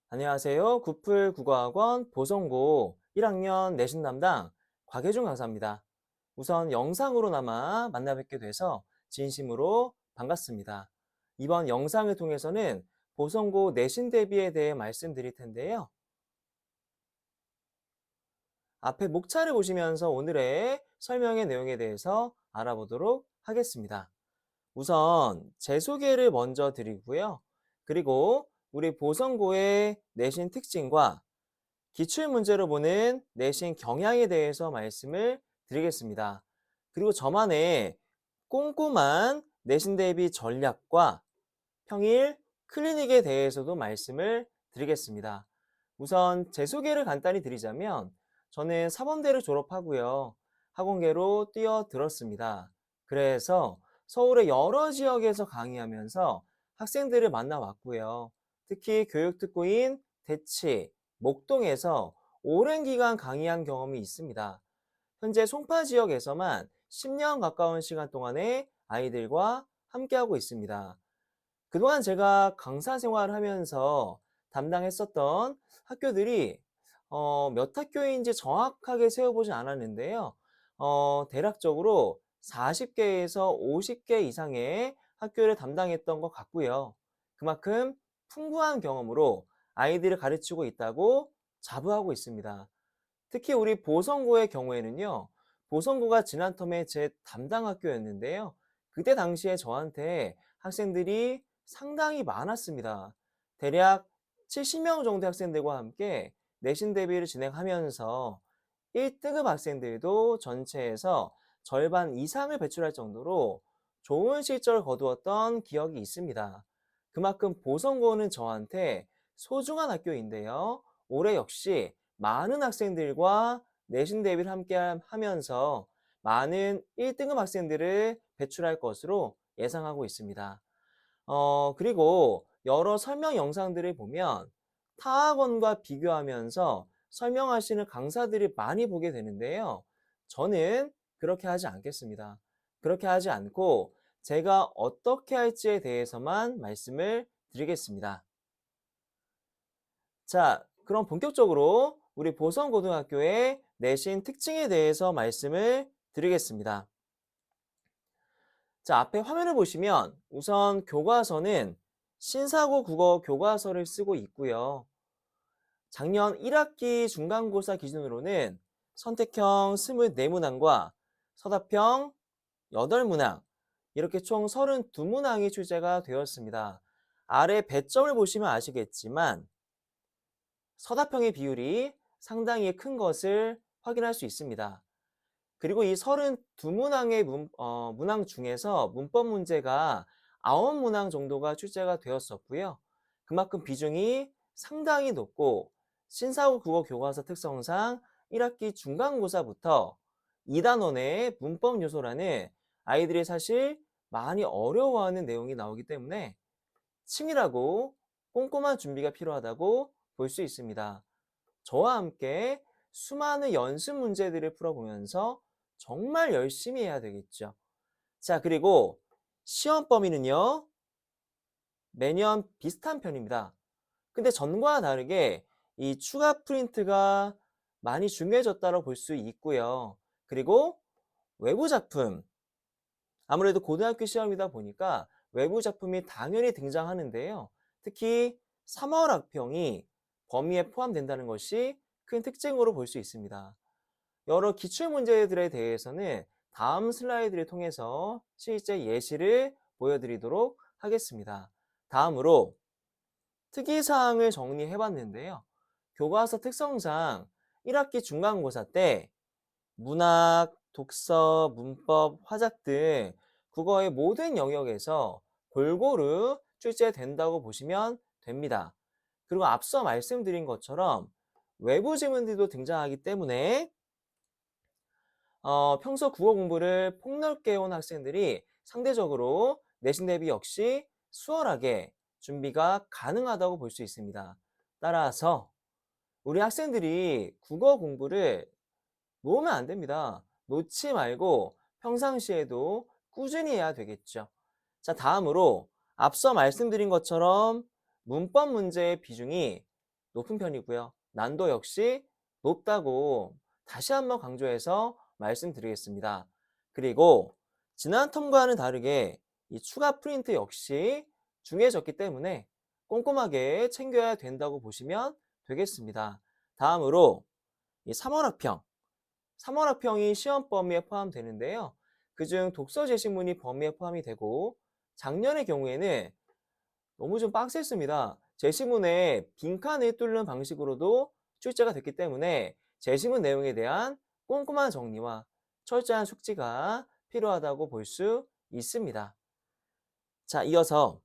안녕하세요. 구플 국어학원 보성고 1학년 내신 담당 곽혜준 강사입니다. 우선 영상으로나마 만나 뵙게 돼서 진심으로 반갑습니다. 이번 영상을 통해서는 보성고 내신 대비에 대해 말씀드릴 텐데요. 앞에 목차를 보시면서 오늘의 설명의 내용에 대해서 알아보도록 하겠습니다. 우선 제 소개를 먼저 드리고요. 그리고 우리 보성고의 내신 특징과 기출문제로 보는 내신 경향에 대해서 말씀을 드리겠습니다. 그리고 저만의 꼼꼼한 내신 대비 전략과 평일 클리닉에 대해서도 말씀을 드리겠습니다. 우선 제 소개를 간단히 드리자면 저는 사범대를 졸업하고요. 학원계로 뛰어들었습니다. 그래서 서울의 여러 지역에서 강의하면서 학생들을 만나왔고요. 특히 교육특구인 대치, 목동에서 오랜 기간 강의한 경험이 있습니다. 현재 송파 지역에서만 10년 가까운 시간 동안에 아이들과 함께하고 있습니다. 그동안 제가 강사 생활을 하면서 담당했었던 학교들이 몇 학교인지 정확하게 세어보진 않았는데요. 대략적으로 40개에서 50개 이상의 학교를 담당했던 것 같고요. 그만큼 풍부한 경험으로 아이들을 가르치고 있다고 자부하고 있습니다. 특히 우리 보성고의 경우에는요. 보성고가 지난 텀에 제 담당 학교였는데요. 그때 당시에 저한테 학생들이 상당히 많았습니다. 대략 70명 정도의 학생들과 함께 내신 대비를 진행하면서 1등급 학생들도 전체에서 절반 이상을 배출할 정도로 좋은 실적을 거두었던 기억이 있습니다. 그만큼 보성고는 저한테 소중한 학교인데요. 올해 역시 많은 학생들과 내신 대비를 함께 하면서 많은 1등급 학생들을 배출할 것으로 예상하고 있습니다. 그리고 여러 설명 영상들을 보면 타 학원과 비교하면서 설명하시는 강사들이 많이 보게 되는데요. 저는 그렇게 하지 않겠습니다. 그렇게 하지 않고 제가 어떻게 할지에 대해서만 말씀을 드리겠습니다. 자, 그럼 본격적으로 우리 보성고등학교의 내신 특징에 대해서 말씀을 드리겠습니다. 자, 앞에 화면을 보시면 우선 교과서는 신사고 국어 교과서를 쓰고 있고요. 작년 1학기 중간고사 기준으로는 선택형 24문항과 서답형 8문항, 이렇게 총 32문항이 출제가 되었습니다. 아래 배점을 보시면 아시겠지만 서답형의 비율이 상당히 큰 것을 확인할 수 있습니다. 그리고 이 32문항의 문항 중에서 문법 문제가 9문항 정도가 출제가 되었었고요. 그만큼 비중이 상당히 높고 신사고 국어 교과서 특성상 1학기 중간고사부터 2단원의 문법 요소라는 아이들이 사실 많이 어려워하는 내용이 나오기 때문에 치밀하고 꼼꼼한 준비가 필요하다고 볼 수 있습니다. 저와 함께 수많은 연습 문제들을 풀어보면서 정말 열심히 해야 되겠죠. 자, 그리고 시험 범위는요, 매년 비슷한 편입니다. 근데 전과 다르게 이 추가 프린트가 많이 중요해졌다고 볼 수 있고요. 그리고 외부 작품, 아무래도 고등학교 시험이다 보니까 외부 작품이 당연히 등장하는데요. 특히 3월 학평이 범위에 포함된다는 것이 큰 특징으로 볼 수 있습니다. 여러 기출 문제들에 대해서는 다음 슬라이드를 통해서 실제 예시를 보여드리도록 하겠습니다. 다음으로 특이사항을 정리해 봤는데요. 교과서 특성상 1학기 중간고사 때 문학, 독서, 문법, 화작 등 국어의 모든 영역에서 골고루 출제된다고 보시면 됩니다. 그리고 앞서 말씀드린 것처럼 외부 지문들도 등장하기 때문에 평소 국어 공부를 폭넓게 해온 학생들이 상대적으로 내신 대비 역시 수월하게 준비가 가능하다고 볼 수 있습니다. 따라서 우리 학생들이 국어 공부를 놓으면 안 됩니다. 놓지 말고 평상시에도 꾸준히 해야 되겠죠. 자, 다음으로 앞서 말씀드린 것처럼 문법 문제의 비중이 높은 편이고요. 난도 역시 높다고 다시 한번 강조해서 말씀드리겠습니다. 그리고 지난 텀과는 다르게 이 추가 프린트 역시 중요해졌기 때문에 꼼꼼하게 챙겨야 된다고 보시면 되겠습니다. 다음으로 이 3월 학평이 시험 범위에 포함되는데요. 그중 독서 제시문이 범위에 포함이 되고 작년의 경우에는 너무 좀 빡셌습니다. 제시문에 빈칸을 뚫는 방식으로도 출제가 됐기 때문에 제시문 내용에 대한 꼼꼼한 정리와 철저한 숙지가 필요하다고 볼 수 있습니다. 자, 이어서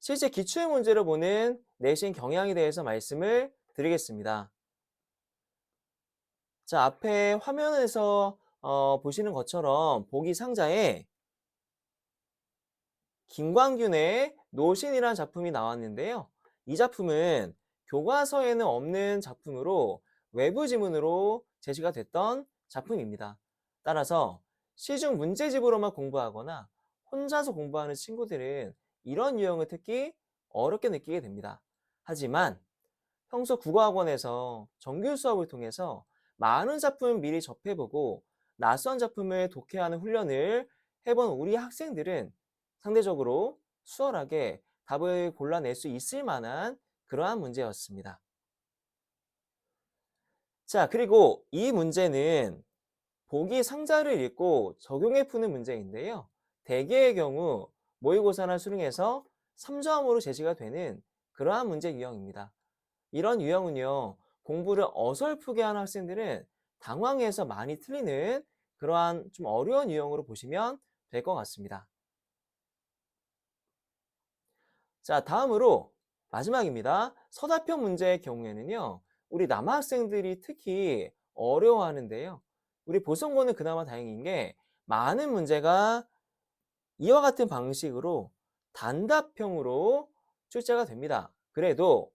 실제 기출 문제를 보는 내신 경향에 대해서 말씀을 드리겠습니다. 자, 앞에 화면에서 보시는 것처럼 보기 상자에 김광균의 노신이라는 작품이 나왔는데요. 이 작품은 교과서에는 없는 작품으로 외부 지문으로 제시가 됐던 작품입니다. 따라서 시중 문제집으로만 공부하거나 혼자서 공부하는 친구들은 이런 유형을 특히 어렵게 느끼게 됩니다. 하지만 평소 국어학원에서 정규 수업을 통해서 많은 작품을 미리 접해보고 낯선 작품을 독해하는 훈련을 해본 우리 학생들은 상대적으로 수월하게 답을 골라낼 수 있을 만한 그러한 문제였습니다. 자, 그리고 이 문제는 보기 상자를 읽고 적용해 푸는 문제인데요. 대개의 경우 모의고사나 수능에서 3점으로 제시가 되는 그러한 문제 유형입니다. 이런 유형은요, 공부를 어설프게 하는 학생들은 당황해서 많이 틀리는 그러한 좀 어려운 유형으로 보시면 될 것 같습니다. 자, 다음으로 마지막입니다. 서답형 문제의 경우에는요, 우리 남학생들이 특히 어려워하는데요. 우리 보성고는 그나마 다행인 게 많은 문제가 이와 같은 방식으로 단답형으로 출제가 됩니다. 그래도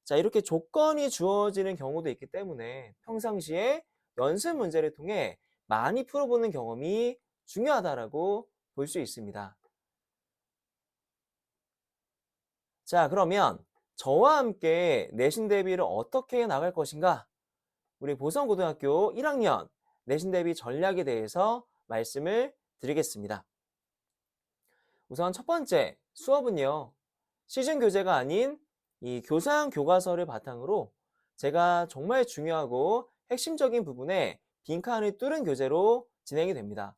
자, 이렇게 조건이 주어지는 경우도 있기 때문에 평상시에 연습 문제를 통해 많이 풀어보는 경험이 중요하다라고 볼 수 있습니다. 자, 그러면 저와 함께 내신 대비를 어떻게 나갈 것인가? 우리 보성고등학교 1학년 내신 대비 전략에 대해서 말씀을 드리겠습니다. 우선 첫 번째 수업은요. 시즌 교재가 아닌 이 교사형 교과서를 바탕으로 제가 정말 중요하고 핵심적인 부분에 빈칸을 뚫은 교재로 진행이 됩니다.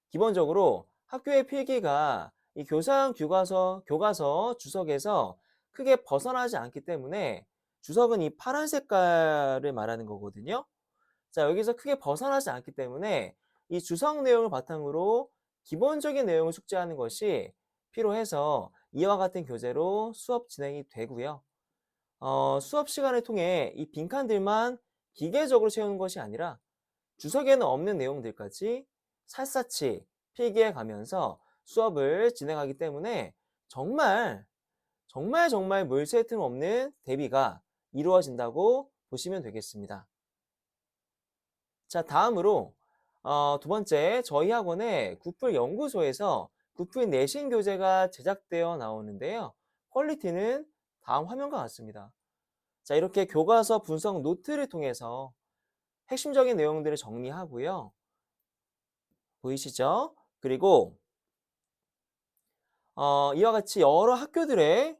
기본적으로 학교의 필기가 이 교사형 교과서 주석에서 크게 벗어나지 않기 때문에 주석은 이 파란 색깔을 말하는 거거든요. 자, 여기서 크게 벗어나지 않기 때문에 이 주석 내용을 바탕으로 기본적인 내용을 숙지하는 것이 필요해서 이와 같은 교재로 수업 진행이 되고요. 수업 시간을 통해 이 빈칸들만 기계적으로 채우는 것이 아니라 주석에는 없는 내용들까지 샅샅이 필기해 가면서 수업을 진행하기 때문에 정말 물새 틈 없는 대비가 이루어진다고 보시면 되겠습니다. 자, 다음으로 두 번째, 저희 학원의 구풀 연구소에서 구풀 내신 교재가 제작되어 나오는데요. 퀄리티는 다음 화면과 같습니다. 자, 이렇게 교과서 분석 노트를 통해서 핵심적인 내용들을 정리하고요. 보이시죠? 그리고 이와 같이 여러 학교들의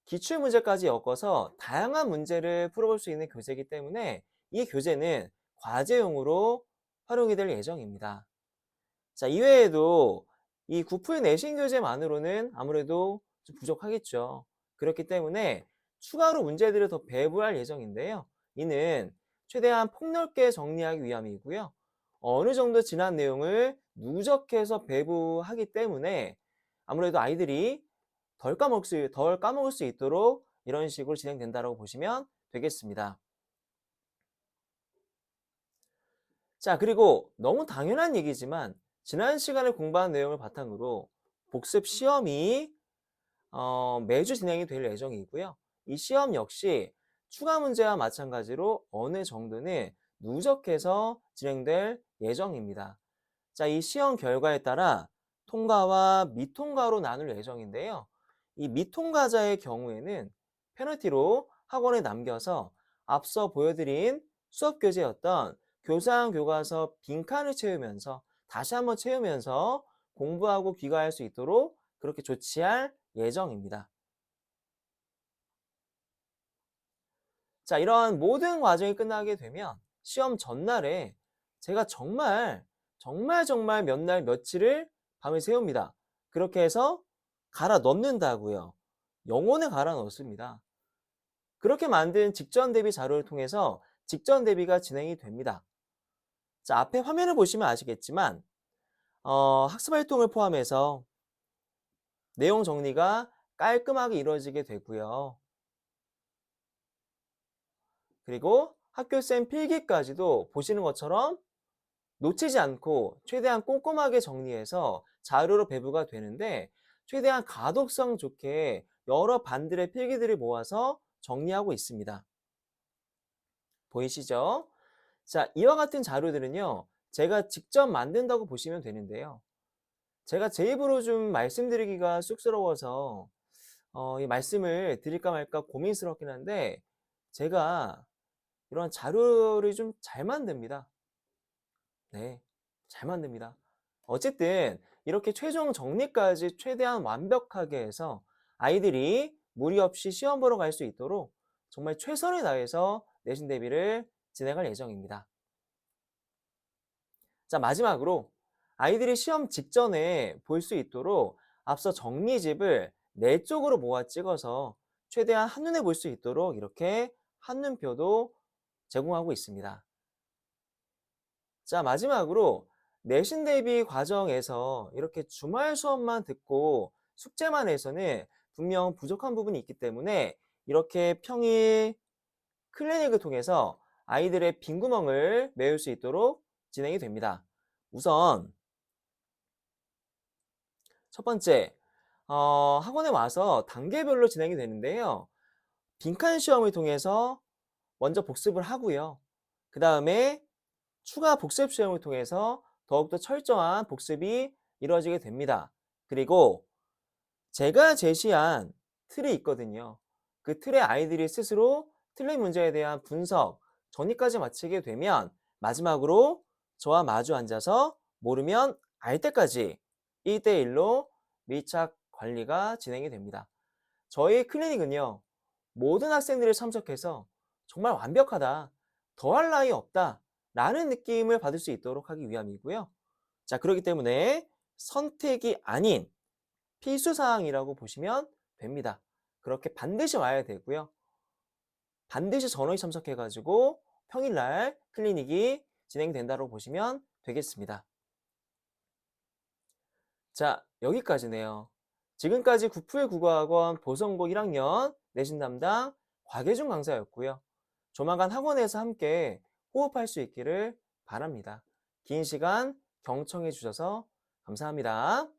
기출 문제까지 엮어서 다양한 문제를 풀어볼 수 있는 교재이기 때문에 이 교재는 과제용으로 활용이 될 예정입니다. 자, 이외에도 이 구풀 내신 교재만으로는 아무래도 좀 부족하겠죠. 그렇기 때문에 추가로 문제들을 더 배부할 예정인데요. 이는 최대한 폭넓게 정리하기 위함이고요. 어느 정도 지난 내용을 누적해서 배부하기 때문에 아무래도 아이들이 덜 까먹을 수 있도록 이런 식으로 진행된다고 보시면 되겠습니다. 자, 그리고 너무 당연한 얘기지만 지난 시간에 공부한 내용을 바탕으로 복습 시험이 매주 진행이 될 예정이고요. 이 시험 역시 추가 문제와 마찬가지로 어느 정도는 누적해서 진행될 예정입니다. 자, 이 시험 결과에 따라 통과와 미통과로 나눌 예정인데요. 이 미통과자의 경우에는 페널티로 학원에 남겨서 앞서 보여드린 수업 교재였던 교상 교과서 빈칸을 채우면서 다시 한번 채우면서 공부하고 귀가할 수 있도록 그렇게 조치할 예정입니다. 자, 이런 모든 과정이 끝나게 되면 시험 전날에 제가 정말 몇 날 며칠을 밤을 새웁니다. 그렇게 해서 갈아 넣는다고요. 영혼을 갈아 넣습니다. 그렇게 만든 직전 대비 자료를 통해서 직전 대비가 진행이 됩니다. 자, 앞에 화면을 보시면 아시겠지만 학습 활동을 포함해서 내용 정리가 깔끔하게 이루어지게 되고요. 그리고 학교쌤 필기까지도 보시는 것처럼 놓치지 않고 최대한 꼼꼼하게 정리해서 자료로 배부가 되는데 최대한 가독성 좋게 여러 반들의 필기들을 모아서 정리하고 있습니다. 보이시죠? 자, 이와 같은 자료들은요, 제가 직접 만든다고 보시면 되는데요. 제가 제 입으로 좀 말씀드리기가 쑥스러워서 이 말씀을 드릴까 말까 고민스럽긴 한데 제가 이런 자료를 좀 잘 만듭니다. 네, 잘 만듭니다. 어쨌든 이렇게 최종 정리까지 최대한 완벽하게 해서 아이들이 무리 없이 시험 보러 갈 수 있도록 정말 최선을 다해서 내신 대비를 진행할 예정입니다. 자, 마지막으로 아이들이 시험 직전에 볼 수 있도록 앞서 정리집을 4쪽으로 모아 찍어서 최대한 한눈에 볼 수 있도록 이렇게 한눈표도 제공하고 있습니다. 자, 마지막으로 내신 대비 과정에서 이렇게 주말 수업만 듣고 숙제만 해서는 분명 부족한 부분이 있기 때문에 이렇게 평일 클리닉을 통해서 아이들의 빈구멍을 메울 수 있도록 진행이 됩니다. 우선 첫 번째, 학원에 와서 단계별로 진행이 되는데요. 빈칸 시험을 통해서 먼저 복습을 하고요. 그 다음에 추가 복습 시험을 통해서 더욱더 철저한 복습이 이루어지게 됩니다. 그리고 제가 제시한 틀이 있거든요. 그 틀에 아이들이 스스로 틀린 문제에 대한 분석, 정리까지 마치게 되면 마지막으로 저와 마주 앉아서 모르면 알 때까지 1대1로 밀착 관리가 진행이 됩니다. 저희 클리닉은요, 모든 학생들이 참석해서 정말 완벽하다, 더할 나위 없다 라는 느낌을 받을 수 있도록 하기 위함이고요. 자, 그렇기 때문에 선택이 아닌 필수사항이라고 보시면 됩니다. 그렇게 반드시 와야 되고요. 반드시 전원이 참석해가지고 평일날 클리닉이 진행된다고 보시면 되겠습니다. 자, 여기까지네요. 지금까지 구풀국어학원 보성고 1학년 내신 담당 곽예준 강사였고요. 조만간 학원에서 함께 호흡할 수 있기를 바랍니다. 긴 시간 경청해 주셔서 감사합니다.